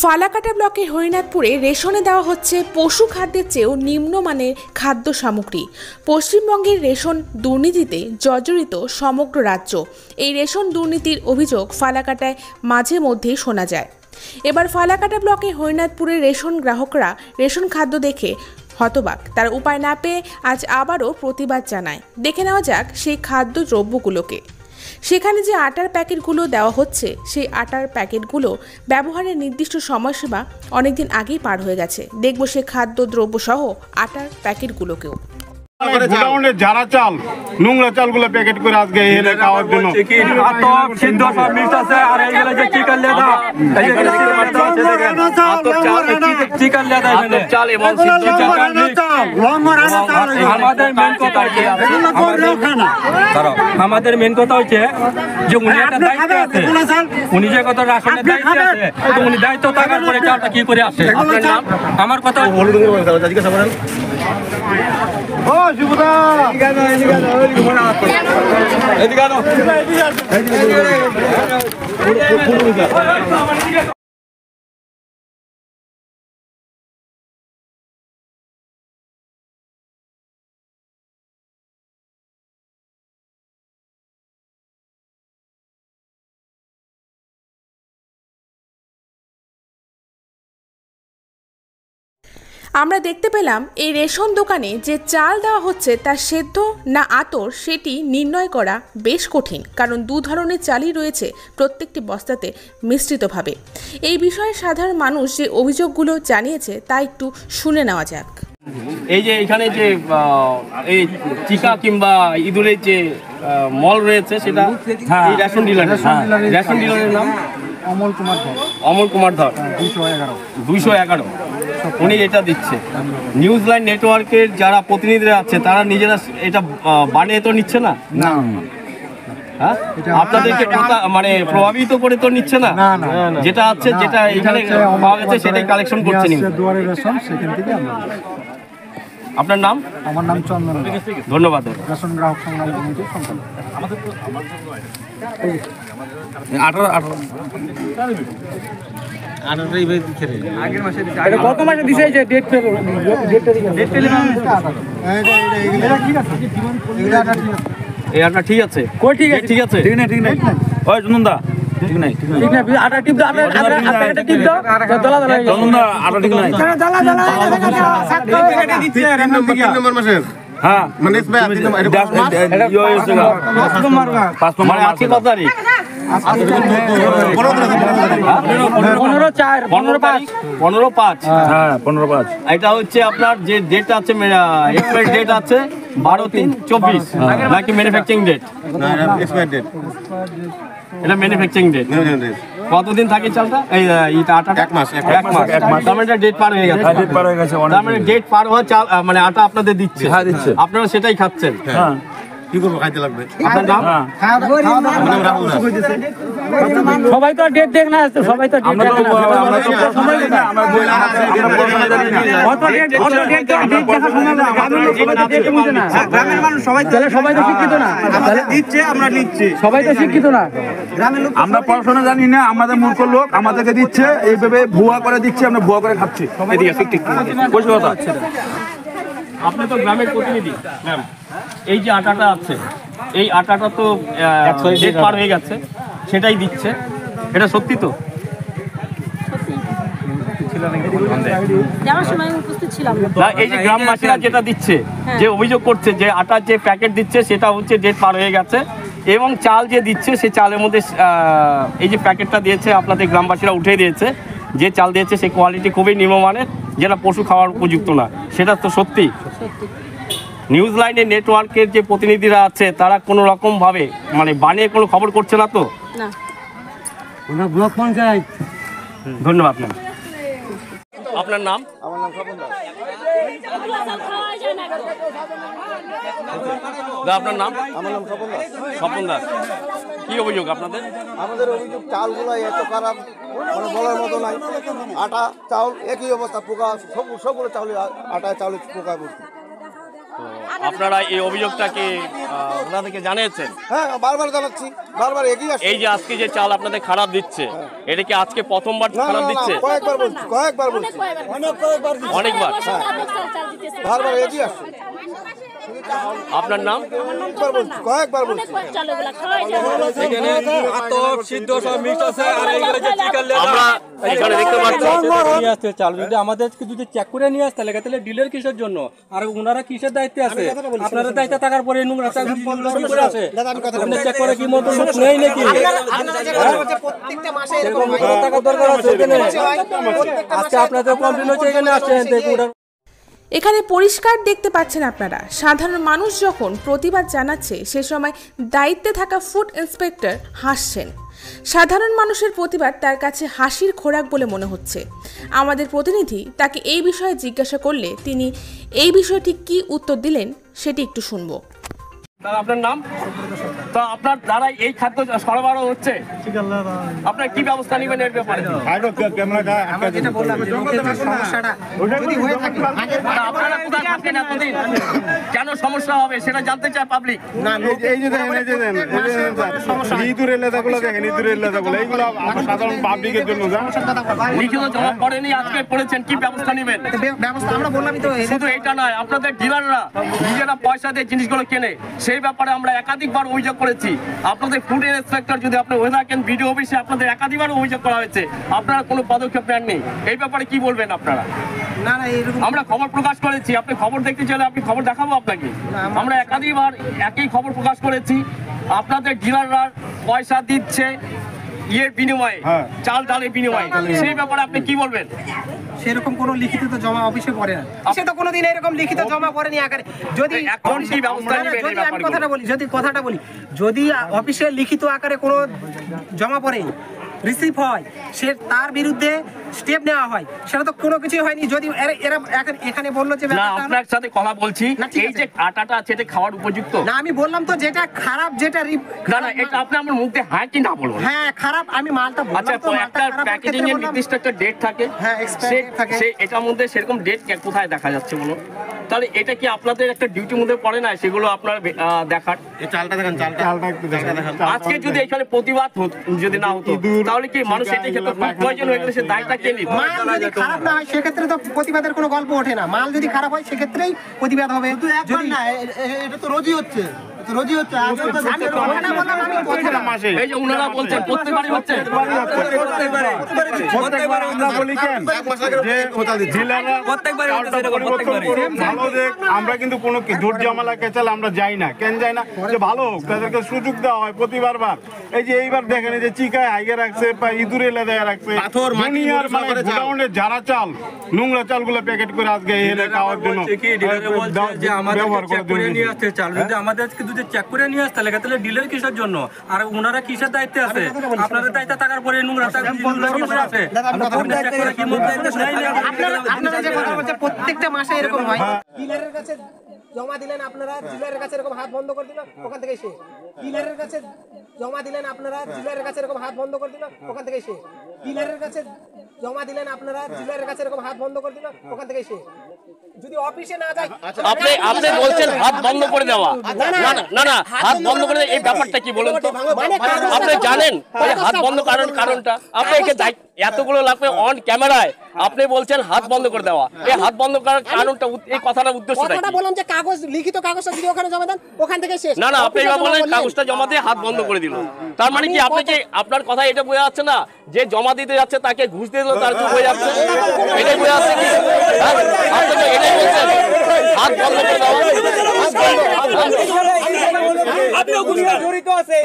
ফালাকাটা ব্লকের হরিনাথপুরে রেশনে দেওয়া হচ্ছে পশু খাদ্যের চেয়েও নিম্নমানের খাদ্য সামগ্রী। পশ্চিমবঙ্গের রেশন দুর্নীতিতে জর্জরিত সমগ্র রাজ্য। এই রেশন দুর্নীতির অভিযোগ ফালাকাটায় মাঝে মধ্যেই শোনা যায়। এবার ফালাকাটা ব্লকের হরিনাথপুরের রেশন গ্রাহকরা রেশন খাদ্য দেখে হতবাক। তার উপায় না পেয়ে আজ আবারও প্রতিবাদ জানায়। দেখে নেওয়া যাক সেই খাদ্য দ্রব্যগুলোকে। সেখানে যে আটার প্যাকেটগুলো দেওয়া হচ্ছে, সেই আটার প্যাকেটগুলো ব্যবহারের নির্দিষ্ট সময়সীমা অনেকদিন আগেই পার হয়ে গেছে। দেখব সে খাদ্য দ্রব্য সহ আটার প্যাকেটগুলোকেও। যারা চাল নোংরা চালগুলো প্যাকেট করে আজকে এনে খাওয়ার জন্য আমাদের মেন কথা হচ্ছে যে উনি একটা দায়িত্ব আছে, উনি যে কথা রাশনের দায়িত্ব আছে, উনি দায়িত্ব থাকার পরে চালটা কি করে আসে? আমার কথা জিজ্ঞাসা করেন। আমরা দেখতে পেলাম এই রেশন দোকানে যে চাল দেওয়া হচ্ছে তা সেদ্ধ না আতর সেটি নির্ণয় করা বেশ কঠিন, কারণ দু ধরনের চালই রয়েছে প্রত্যেকটি বস্তাতে মিশ্রিতভাবে। এই বিষয়ে সাধারণ মানুষ যে অভিযোগগুলো জানিয়েছে তা একটু শুনে নেওয়া যাক। এই যে এখানে যে এই চিকা কিংবা ইঁদুরের যে মল রয়েছে সেটা এই রেশন ডিলারের নাম অমল কুমার ধর 211 উনি এটা দিচ্ছে। নিউজ লাইন নেটওয়ার্কের যারা প্রতিনিধিরা আছে তারা নিজেরা এটা বানিয়ে তো নিচ্ছে না, হ্যাঁ আপনাদেরকে মানে প্রভাবিত করে তো নিচ্ছে না, যেটা আছে যেটা এখানে পাওয়া গেছে সেটাই কালেকশন করছে। আপনার নাম? আমার নাম চন্দন। ধন্যবাদ। রেশন গ্রাহক সংগ্রাম কমিটির সম্পাদক। কত মাসে দিছে যে ডেট ফেল এই আটা ঠিক আছে? কই ঠিক আছে? ঠিক আছে, ঠিক নাই ওই চন্দনদা ঠিক নাই আটা টিপ দাও, আপনার টিপ দাও, দলা দলা চন্দনদা আটা ঠিক নাই দলা দলা দিচ্ছে নম্বর মাসে। হ্যাঁ মানে মানে আজকে কত তারিখ? 15/5। হ্যাঁ 15/5। এটা হচ্ছে আপনার যে ডেট আছে, এক্সপায়ারি ডেট আছে 12/3/24 নাকি ম্যানুফ্যাকচারিং ডেট? এটা ম্যানুফ্যাকচারিং ডেট। কতদিন থাকে চালটা? এই আটাটা 1 মাস। তার মানে ডেট পার হয়ে গেছে। তার মানে ডেট পার হওয়া চাল মানে আটা আপনাদের দিচ্ছে, আপনারা সেটাই খাচ্ছেন। হ্যাঁ কি করবো, খাইতে লাগবে। আপনার নাম? সবাই তো ডেট দেখ না, সবাই তো ডেট গ্রামের মানুষ সবাই তো শিক্ষিত না, দিচ্ছে আমরা নিচ্ছি, সবাই তো শিক্ষিত না। আমরা পড়াশোনা জানি না, আমাদের মূর্খ লোক আমাদেরকে দিচ্ছে, এইভাবে ভুয়া করে দিচ্ছে, আমরা ভুয়া করে খাচ্ছি। আপনি তো গ্রামের প্রতিনিধি ম্যাম, এই যে আটাটা আছে এই আটাটা তো ডেট পার হয়ে গেছে, সেটাই দিচ্ছে, এটা সত্যি তো? এই যে গ্রামবাসীরা যেটা দিচ্ছে, যে অভিযোগ করছে যে আটার যে প্যাকেট দিচ্ছে সেটা হচ্ছে ডেট পার হয়ে গেছে, এবং চাল যে দিচ্ছে সে চালের মধ্যে এই যে প্যাকেটটা দিয়েছে আপনাদের গ্রামবাসীরা উঠে দিয়েছে, যে চাল দিয়েছে সেই কোয়ালিটি খুবই নিম্নমানের, যেটা পশু খাওয়ার উপযুক্ত না, সেটা তো সত্যি। নিউজ লাইনের নেটওয়ার্কের যে প্রতিনিধিরা আছে তারা কোনো রকম ভাবে মানে বানিয়ে কোনো খবর করছে না তো? ব্লক পঞ্চায়েত। ধন্যবাদ ম্যাম। আপনার নাম? আমার নাম স্বপন দাস। আপনার নাম? আমার নাম স্বপন দাস। স্বপন দাস, কি অভিযোগ আপনাদের? আমাদের অভিযোগ চালগুলো এত খারাপ, মানে বলার মতো নাই। আটা চাউল একই অবস্থা, পোকা, সবগুলো চাউলে আটা চাউলে পোকা পড়ছে। আপনারা এই অভিযোগটাকে ওনাদেরকে জানিয়েছেন? হ্যাঁ, বারবার জানাচ্ছি, বারবার এগিয়ে আসছি। এই যে আজকে যে চাল আপনাদের খারাপ দিচ্ছে, এটা কি আজকে প্রথমবার খারাপ দিচ্ছে? কয়েকবার বলছি, অনেকবার। বারবার এগিয়ে আসছি। আপনার নাম? কয়েকবার বলছি। আমরা এখানে দেখতে পাচ্ছি চাল যদি আমাদের যদি চেক করে নিয়ে আসতে লাগে তাহলে ডিলের কিসের জন্য? আর ওনারা কিসের দায়িত্বে আছে? আপনারা দায়িত্বে থাকার পরে নোংরা চাল করে আছে চেক করে কি মতো নেই নাকি? টাকা দরকার আছে আজকে আপনাদের কমপ্লেন হচ্ছে এখানে আসছেন। এখানে পরিষ্কার দেখতে পাচ্ছেন আপনারা, সাধারণ মানুষ যখন প্রতিবাদ জানাচ্ছে সে সময় দায়িত্বে থাকা ফুড ইন্সপেক্টর হাসছেন। সাধারণ মানুষের প্রতিবাদ তার কাছে হাসির খোরাক বলে মনে হচ্ছে। আমাদের প্রতিনিধি তাকে এই বিষয়ে জিজ্ঞাসা করলে তিনি এই বিষয়টি কি উত্তর দিলেন সেটি একটু শুনবো। আপনার নাম? তো আপনার দ্বারা এই খাদ্য সরবরাহ হচ্ছে, আপনার কি ব্যবস্থা নেবেন এর ব্যাপারে? আপনারা কোথায় থাকেন এতদিন, কেন সমস্যা হবে সেটা জানতে চায় পাবলিক। এই যে ইঁদুর এলাকাগুলো দেখেন, ইঁদুর এলাকাগুলো এইগুলো সাধারণ পাবলিকের জন্য লিখিত জমা করেনি, আজকে পড়েছেন, কি ব্যবস্থা নেবেন? শুধু এটা নয়, আপনাদের ডিলাররা নিজেরা পয়সা দিয়ে জিনিসগুলো কেনে, সেই ব্যাপারে আমরা একাধিকবার অভিযোগ করেছি। আপনাদের ফুড ইন্সপেক্টর যদি আপনি হয়ে থাকেন, বিডিও অফিসে আপনাদের একাধিকবার অভিযোগ করা হয়েছে, আপনারা কোনো পদক্ষেপ নেননি। এই ব্যাপারে কি বলবেন আপনারা? আমরা খবর প্রকাশ করেছি, আপনি খবর দেখতে চাইলে আপনি খবর দেখাবো আপনাকে। আমরা একাধিকবার একই খবর প্রকাশ করেছি, আপনাদের ডিলাররা পয়সা দিচ্ছে ইয়ের বিনিময়ে, চাল ডালের বিনিময়ে, সেই ব্যাপারে আপনি কি বলবেন? সেরকম কোনো লিখিত তো জমা অফিসে পড়ে না, সে তো কোনোদিন এরকম লিখিত জমা পড়েনি আকারে। যদি এখন কি ব্যবস্থা নেবেন? আমি কথাটা বলি, যদি অফিসে লিখিত আকারে কোনো জমা পড়ে রিসিভ হয়, সে তার বিরুদ্ধে স্টেপ নেওয়া হয়, সেটা তো কোনো কিছুই হয়নি। যদি এরা এখানে বললো যে না, আপনার সাথে কথা বলছি, এই যে আটাটা আছে এটা খাওয়ার উপযুক্ত না, আমি বললাম তো যেটা খারাপ, যেটা না না, এটা আপনি আমার মুখ দিয়ে হ্যাঁ কি না বলুন। হ্যাঁ খারাপ, আমি মালটা বললাম। আচ্ছা, একটা প্যাকেজিং এর নির্দিষ্ট একটা ডেট থাকে, হ্যাঁ এক্সপায়ার থাকে, সেই এটার মধ্যে সেরকম ডেট কোথায় দেখা যাচ্ছে বলুন? তাহলে এটা কি আপনাদের একটা ডিউটির মধ্যে পড়ে না সেগুলো আপনার দেখার? এই চালটা দেখেন, চালটা একটু দেখেন। আজকে যদি এখানে প্রতিবাদ যদি না হতো তাহলে কি মানুষ এটাই খেতে প্রয়োজন হয়ে গেলে সে দায়টা কে নিত? মাল যদি খারাপ না হয় সেক্ষেত্রে তো প্রতিবাদের কোনো গল্প ওঠে না। মাল যদি খারাপ হয় সেক্ষেত্রেই প্রতিবাদ হবে। যদি না, এটা তো রোজই হচ্ছে, রোজই হচ্ছে। এই যে ওনারা বলছেন প্রত্যেকবারই হচ্ছে, প্রত্যেকবার আমরা বলি কেন যে ডিলাররা ভালো দেখ, আমরা কিন্তু কোনো জোর জামালা কেচাল আমরা যাই না। কেন যাই না? যে ভালো হোক, তাদেরকে সুযোগ দেওয়া হয় প্রতিবার। এই যে এইবার দেখেন, এই যে চিকায় হাইগে রাখছে, ইঁদুরে লেদায় রাখছে, দুনিয়ার মানে গোডাউনের যারা চাল, নোংরা চালগুলো প্যাকেট করে আজকে এনে খাওয়ার জন্য ব্যবহার করার জন্য। চাল যদি আমাদের যদি চেক করে নিয়ে আসতে লাগে তাহলে ডিলের কিসের জন্য? আর ওনারা কিসের দায়িত্বে আছে? আপনাদের দায়িত্বে থাকার পরে নোংরা চাল করে আছে প্রত্যেকটা মাসে এরকম হয়। ডিলারের কাছে জমা দিলেন আপনারা, ডিলারের কাছে এরকম হাত বন্ধ করে দিল, ওখান থেকে এসে ডিলারের কাছে জমা দিলেন আপনারা, ডিলারের কাছে এরকম হাত বন্ধ করে দিল, ওখান থেকে এসে ডিলারের কাছে জমা দিলেন আপনারা, ডিলারের কাছে এরকম হাত বন্ধ করে দিল, ওখান থেকে এসে যদি অফিসে না যায়। আপনি বলছেন হাত বন্ধ করে দেওয়া, না না, হাত বন্ধ করে এই ব্যাপারটা কি বলুন তো? আপনি জানেন হাত বন্ধ কারণটা? আপনি এতগুলো লাগবে অন ক্যামেরায় আপনি বলছেন হাত বন্ধ করে দেওয়া, এই হাত বন্ধ করার কারণটা, এই কথাটার উদ্দেশ্যটা কি? বললাম যে কাগজ, লিখিত কাগজটা যদি ওখানে জমা দেন, ওখান থেকে শেষ। না না, আপনি এবার বলেন কাগজটা জমা দিয়ে হাত বন্ধ করে দিল, তার মানে কি আপনি কি আপনার কথা এটা বোঝা যাচ্ছে না যে জমা দিতে যাচ্ছে তাকে ঘুষ দিয়ে দিল, তার কি বোঝা যাচ্ছে? এটাই বোঝা যাচ্ছে কি? আপনি তো এটাই বলছেন হাত বন্ধ করে দেওয়া। জড়িত আছে,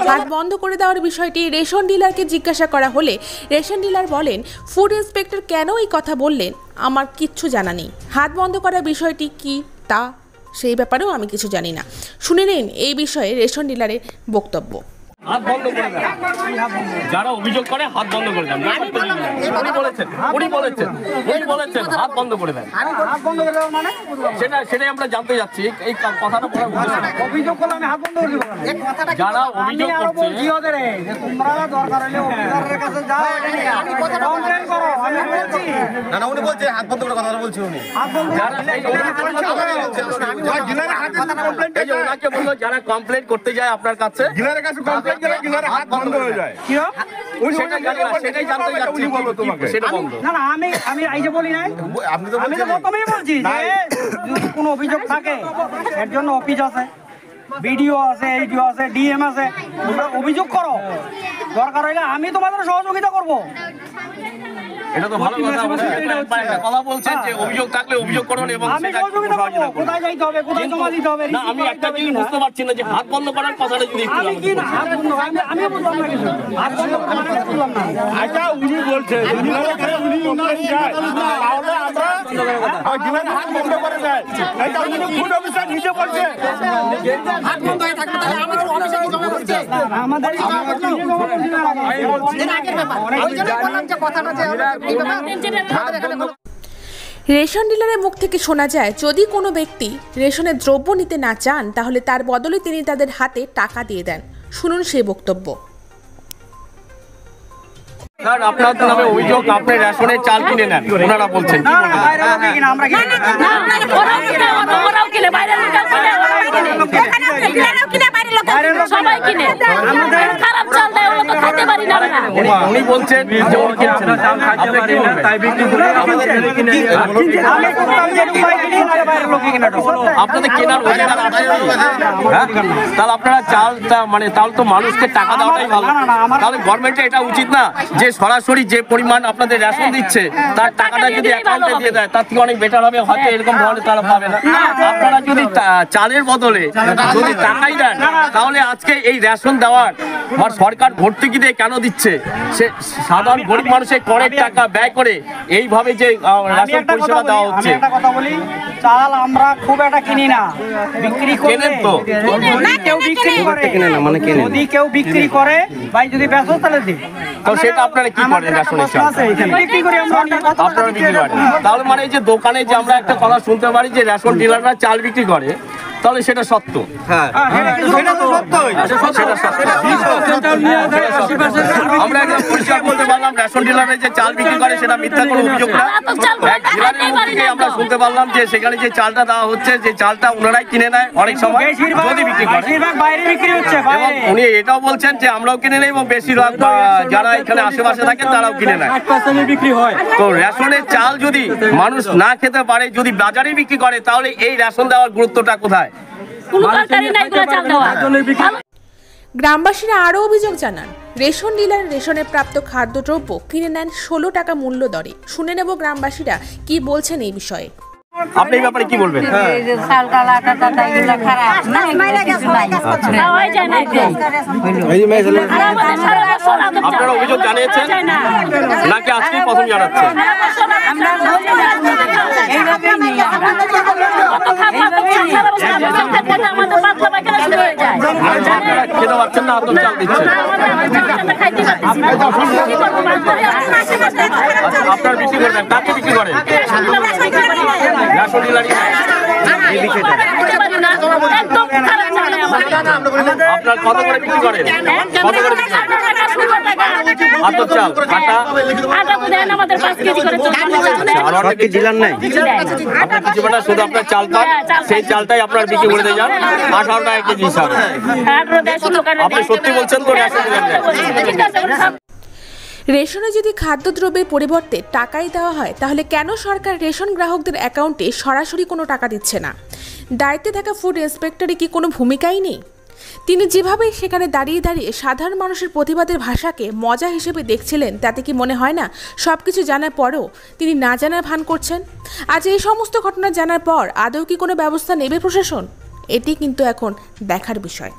হাত বন্ধ করে দেওয়ার বিষয়টি রেশন ডিলারকে জিজ্ঞাসা করা হলে রেশন ডিলার বলেন, ফুড ইন্সপেক্টর কেন এই কথা বললেন আমার কিচ্ছু জানা নেই। হাত বন্ধ করার বিষয়টি কি তা সেই ব্যাপারেও আমি কিছু জানি না। শুনে নিন এই বিষয়ে রেশন ডিলারের বক্তব্য। হাত বন্ধ করে দেন, যারা অভিযোগ করে হাত বন্ধ করে দেন। উনি বলেছেন হাত বন্ধ করে দেন। সেটাই আমরা জানতে যাচ্ছি, এই কথাটা বলার উদ্দেশ্য। অভিযোগ করলে আমি হাত বন্ধ করে দেব। এই কথাটা যারা অভিযোগ করছে তোমরা দরকার হলে অফিসারের কাছে যাও, কমপ্লেইন করো। আমি বলছি না উনি বলছে হাত বন্ধ করে কথা বলছি উনি হাত বন্ধ ওনাকে বললো যারা কমপ্লেন করতে যায় আপনার কাছে হাত বন্ধ হয়ে যায়। সেটাই জানতে যাচ্ছি, সেটা বন্ধ। না না, আমি এই যে বলি নাই, আপনি তো আমি তো প্রথমেই বলছি যে যদি কোনো অভিযোগ থাকে এর জন্য অফিস আছে, বিডিও আছে, এইডিও আছে, ডিএম আছে, তোমরা অভিযোগ করো। দরকার হইলে আমি তোমাদের সহযোগিতা করব। এটা তো ভালো কথা। একটা কথা বলছেন যে অভিযোগ থাকলে অভিযোগ করুন এবং আমি সহযোগিতা করব। কোথায় যাইতে হবে, কোথায় জমা দিতে হবে। না, আমি একটা জিনিস বুঝতে পারছি না যে হাত বন্ধ করার কথাটা যদি একটু আমি কি না হাত বন্ধ, আমি বললাম না কিছু। হাত বন্ধ মানে বললাম না। আচ্ছা উনি বলছে উনি যায় তাহলে আমরা জিলার হাত বন্ধ করে দেয়। এটা উনি ফুড অফিসার নিজে বলছে হাত বন্ধ হয়ে থাকবে তাহলে আমাদের অফিসে জমা করতে আমাদের এর আগের ব্যাপার। ওই জন্য বললাম যে কথাটা যে রেশন ডিলারের মুখ থেকে শোনা যায়, যদি কোনো ব্যক্তি রেশনের দ্রব্য নিতে না চান তাহলে তার বদলে তিনি তাদের হাতে টাকা দিয়ে দেন। শুনুন সেই বক্তব্য। স্যার, আপনার নামে অভিযোগ, আপনি রেশনের চাল কিনে নেন, ওনারা বলছেন কি বলবেন? উনি বলছেন যে উনি কিনছেন, আপনি কি বলবেন? আপনাদের কেনার অধিকার আছে, তাহলে আপনারা চালটা মানে তাহলে তো মানুষকে টাকা দেওয়াটাই ভালো। তাহলে গভর্নমেন্টের এটা উচিত না যে সরাসরি যে পরিমাণ আপনাদের রেশন দিচ্ছে তার টাকাটা যদি অ্যাকাউন্টে দিয়ে দেয়, তার থেকে অনেক বেটার হবে। হয়তো এরকম ধরনের তারা পাবে না। আপনারা যদি চালের বদলে যদি টাকাই দেন, তাহলে আজকে এই রেশন দেওয়ার বা সরকার ভর্তুকি দিয়ে কেন দিচ্ছে? সে সাধারণ গরিব মানুষের করের টাকা ব্যয় করে এইভাবে যে রেশন পরিষেবা দেওয়া হচ্ছে। একটা কথা বলি, চাল আমরা খুব একটা কিনি না, বিক্রি করি। কেনেন তো? কেউ বিক্রি করে যদি কেউ বিক্রি করে, ভাই যদি বেচো তাহলে দিই। তো সেটা আপনারা কি করেন রেশনের চাল? বিক্রি করি আমরা। আপনারা বিক্রি করেন, তাহলে মানে এই যে দোকানে যে আমরা একটা কথা শুনতে পারি যে রেশন ডিলাররা চাল বিক্রি করে, তাহলে সেটা সত্য? হ্যাঁ, সেটা তো সত্যই। আমরা একদম পরিষ্কার বলতে পারলাম রেশন ডিলারে যে চাল বিক্রি করে সেটা মিথ্যা কোনো অভিযোগ না। এক ডিলারের মুখ থেকে আমরা শুনতে পারলাম যে সেখানে যে চালটা দেওয়া হচ্ছে, যে চালটা ওনারাই কিনে নেয় অনেক সময় যদি বিক্রি করে। বাইরে বিক্রি হচ্ছে। এবং উনি এটাও বলছেন যে আমরাও কিনে নেই এবং বেশিরভাগ যারা এখানে আশেপাশে থাকেন তারাও কিনে নেয়। বিক্রি হয়। তো রেশনের চাল যদি মানুষ না খেতে পারে, যদি বাজারে বিক্রি করে, তাহলে এই রেশন দেওয়ার গুরুত্বটা কোথায়? গ্রামবাসীরা আরও অভিযোগ জানান, রেশন ডিলার রেশনে প্রাপ্ত খাদ্যদ্রব্য কিনে নেন 16 টাকা মূল্য দরে। শুনে নেব গ্রামবাসীরা কি বলছেন এই বিষয়ে। আপনি এই ব্যাপারে কি বলবেন? আপনারা অভিযোগ জানিয়েছেন নাকি আজকেই প্রথম জানাচ্ছেন? খেতে পারছেন না, আতঙ্ক চাল দিচ্ছেন। আপনারা বিক্রি করবেন, কাকে বিক্রি করেন? রেশন ডিলারই। আপনার কত করে বিক্রি করেন? কত করে বিক্রি করেন? আতপ চাল আটা আর অনেক ডিলার নাই। আপনার কিছু বেটা শুধু আপনার চাল পান, সেই চালটাই আপনার বিক্রি করে দিয়ে যান 18 টাকা কেজি হিসাবে। আপনি সত্যি বলছেন তো? রেশন ডিলার রেশনে যদি খাদ্যদ্রব্যের পরিবর্তে টাকাই দেওয়া হয়, তাহলে কেন সরকার রেশন গ্রাহকদের অ্যাকাউন্টে সরাসরি কোনো টাকা দিচ্ছে না? দায়িত্বে থাকা ফুড ইন্সপেক্টরে কি কোনো ভূমিকাই নেই? তিনি যেভাবে সেখানে দাঁড়িয়ে দাঁড়িয়ে সাধারণ মানুষের প্রতিবাদের ভাষাকে মজা হিসেবে দেখছিলেন, তাতে কি মনে হয় না সব কিছু জানার পরেও তিনি না জানার ভান করছেন? আজ এই সমস্ত ঘটনা জানার পর আদৌ কি কোনো ব্যবস্থা নেবে প্রশাসন? এটি কিন্তু এখন দেখার বিষয়।